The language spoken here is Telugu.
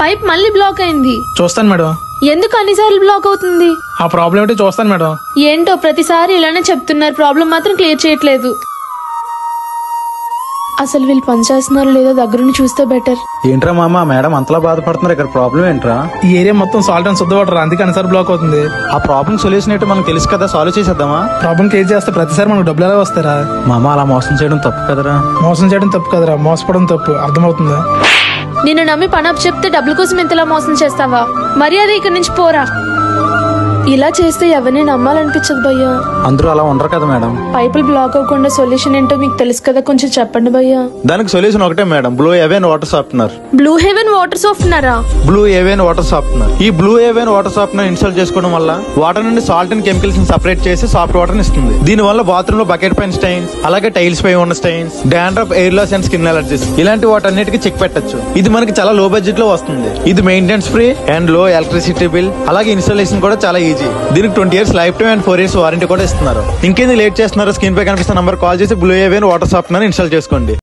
పైప్ మళ్ళీ బ్లాక్ అయింది. చూస్తాను మేడం. ఎందుకు అన్నిసార్లు బ్లాక్ అవుతుంది? ఆ ప్రాబ్లం ఏంటో చూస్తాను మేడం. ఏంటో ప్రతిసారి ఇలానే చెప్తున్నారు, ప్రాబ్లం మాత్రం క్లియర్ చేయట్లేదు. అసలు వీళ్ళు పనిచేస్తున్నారో లేదో దగ్గరుండి చూస్తే బెటర్. ఏంట్రా మామ మేడం అంతలా బాధపడుతున్నారు, ఇక్కడ ప్రాబ్లం ఏంట్రా? ఈ ఏరియా మొత్తం సాల్ట్ అండ్ శుద్ధ వాటర్, అందుకే అన్నిసార్లు బ్లాక్ అవుతుంది. ఆ ప్రాబ్లం సొల్యూషన్ ఏంటో మనకు తెలుసు కదా, సాల్వ్ చేసేద్దామా? ప్రాబ్లం క్రియేట్ చేస్తే ప్రతిసారి మనకు డబ్బులు ఎలా వస్తారా? మామ అలా మోసం చేయడం తప్పు కదరా. మోసం చేయడం తప్పు కదరా, మోసపడడం తప్పు. అర్థమవుతుందా? నిన్ను నమ్మి పనప్ చెప్తే డబ్బుల కోసం ఇంతలా మోసం చేస్తావా? మర్యాద ఇక్కడి నుంచి పోరా. ఇలా చేస్తే ఎవరిని నమ్మాలనిపించదు భయ్యా. అందరూ అలా ఉండరు కదా మేడం. పైపులు బ్లాక్ అవ్వకుండా సొల్యూషన్ ఏంటో మీకు తెలుసు కదా, కొంచెం చెప్పండి భయ్యా. దానికి సొల్యూషన్ ఒకటే madam, blue heaven water softener. Blue heaven water సాఫ్ట్నరా? Blue heaven water softener. ఈ blue heaven water softener install చేసుకోవడం వల్ల వాటర్ నుండి సాల్ట్ అండ్ కెమికల్స్ ని సెపరేట్ చేసి సాఫ్ట్ వాటర్ ఇస్తుంది. దీని వల్ల బాత్రూమ్ లో బకెట్ పైన స్టైన్స్, అలాగే టైల్స్ పై ఉన్న stains, dandruff, hair loss and skin allergies ఇలాంటి వాటన్నిటికీ చెక్ పెట్టచ్చు. ఇది మనకి చాలా లో బడ్జెట్ లో వస్తుంది. ఇది maintenance free and low electricity bill, అలాగే ఇన్స్టాలేషన్ కూడా చాలా ఈజీ. దీనికి 20 years life time and 4 years warranty కూడా ఇస్తున్నారు. ఇంకేంది లేట్ చేస్తున్నారు? స్క్రీన్ పై కనిపిస్తున్న నంబర్ కాల్ చేసి blue heaven water softener install చేసుకోండి.